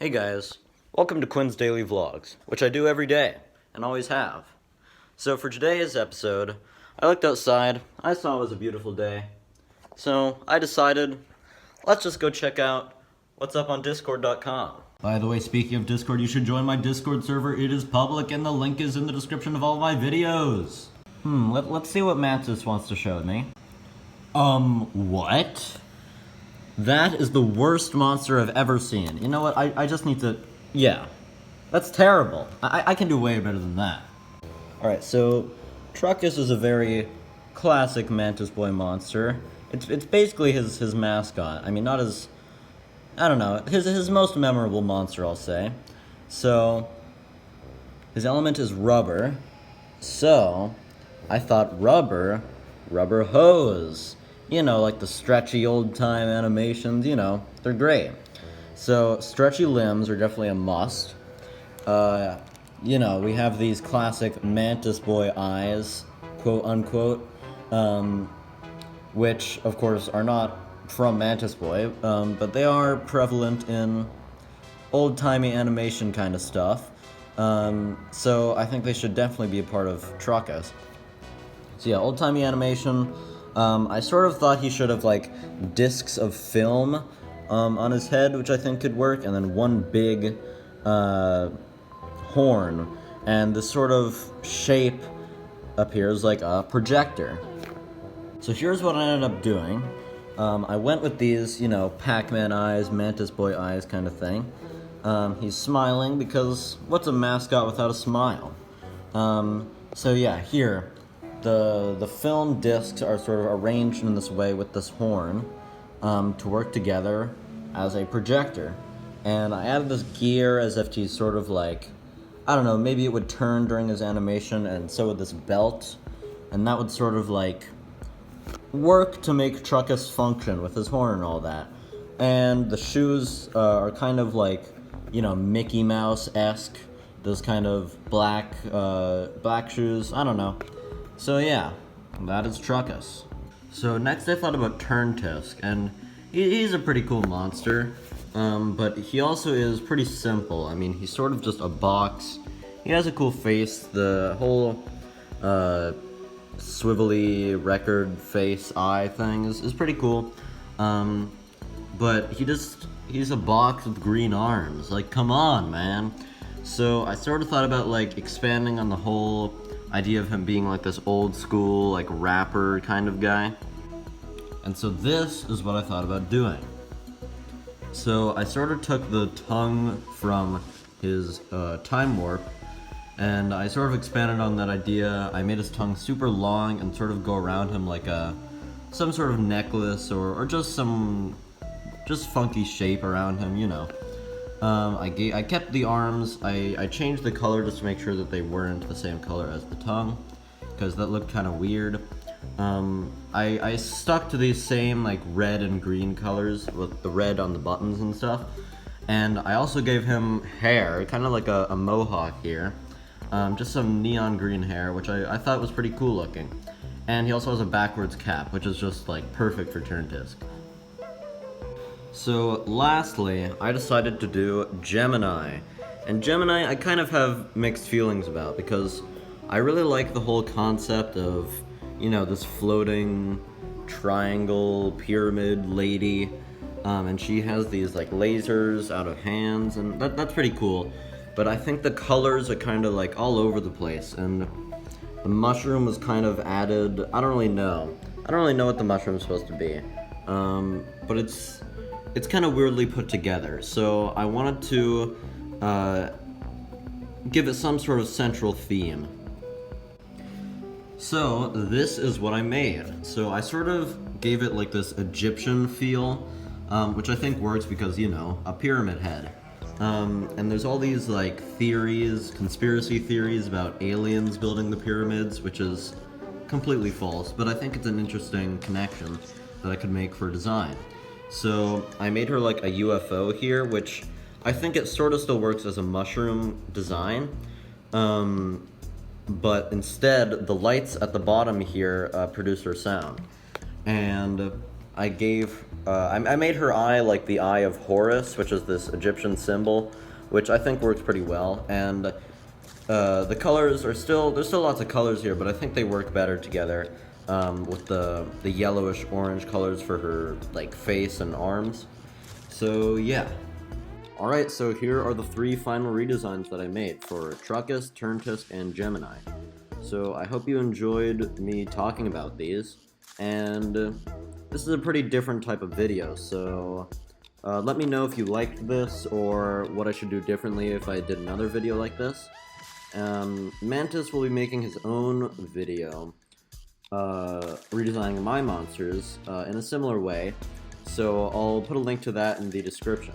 Hey guys, welcome to Quinn's Daily Vlogs, which I do every day, and always have. So for today's episode, I looked outside, I saw it was a beautiful day, so I decided, let's just go check out what's up on Discord.com. By the way, speaking of Discord, you should join my Discord server. It is public and the link is in the description of all my videos. Let's see what Mantis wants to show me. What? That is the worst monster I've ever seen. You know what, I just need to... Yeah. That's terrible. I can do way better than that. Alright, so... Truckus is a very classic Mantis Boy monster. It's basically his mascot. I mean, not his... I don't know, his most memorable monster, I'll say. So... His element is rubber. So... I thought rubber hose. You know, like the stretchy old-time animations, you know, they're great. So, stretchy limbs are definitely a must. You know, we have these classic Mantis Boy eyes, quote-unquote, which, of course, are not from Mantis Boy, but they are prevalent in old-timey animation kind of stuff. So, I think they should definitely be a part of Truckus. So yeah, old-timey animation. I sort of thought he should have, like, discs of film on his head, which I think could work, and then one big horn. And this sort of shape appears like a projector. So here's what I ended up doing. I went with these, you know, Pac-Man eyes, Mantis Boy eyes kind of thing. He's smiling because what's a mascot without a smile? So yeah, here. The film discs are sort of arranged in this way with this horn to work together as a projector. And I added this gear as if he's sort of like, I don't know, maybe it would turn during his animation, and so would this belt. And that would sort of like work to make Truckus function with his horn and all that. And the shoes are kind of like, you know, Mickey Mouse-esque. Those kind of black shoes, I don't know. So yeah, that is Truckus. So next I thought about Turntisk, and he's a pretty cool monster, but he also is pretty simple. I mean, he's sort of just a box. He has a cool face. The whole swivelly record face eye thing is pretty cool. But he's a box with green arms. Like, come on, man. So I sort of thought about, like, expanding on the whole idea of him being like this old school, like, rapper kind of guy. And so this is what I thought about doing. So I sort of took the tongue from his time warp, and I sort of expanded on that idea. I made his tongue super long and sort of go around him like some sort of necklace or just funky shape around him, you know. I kept the arms. I changed the color just to make sure that they weren't the same color as the tongue, because that looked kind of weird. I stuck to these same, like, red and green colors with the red on the buttons and stuff. And I also gave him hair, kind of like a mohawk here. Just some neon green hair, which I thought was pretty cool looking. And he also has a backwards cap, which is just, like, perfect for Turntisk. So, lastly, I decided to do Gemini. And Gemini, I kind of have mixed feelings about, because I really like the whole concept of, you know, this floating triangle pyramid lady, and she has these, like, lasers out of hands, and that's pretty cool. But I think the colors are kind of, like, all over the place, and the mushroom was kind of added. I don't really know what the mushroom's supposed to be, but it's kind of weirdly put together, so I wanted to give it some sort of central theme. So this is what I made. So I sort of gave it like this Egyptian feel, which I think works because, you know, a pyramid head. And there's all these, like, theories, conspiracy theories about aliens building the pyramids, which is completely false, but I think it's an interesting connection that I could make for design. So I made her like a UFO here, which I think it sort of still works as a mushroom design, but instead the lights at the bottom here produce her sound. And I made her eye like the Eye of Horus, which is this Egyptian symbol, which I think works pretty well. And the colors are there's still lots of colors here, but I think they work better together with the yellowish orange colors for her like face and arms. So yeah. Alright, so here are the 3 final redesigns that I made for Truckus, Turntus, and Gemini. So I hope you enjoyed me talking about these, and this is a pretty different type of video, so let me know if you liked this or what I should do differently if I did another video like this. Mantis will be making his own video redesigning my monsters in a similar way, so I'll put a link to that in the description.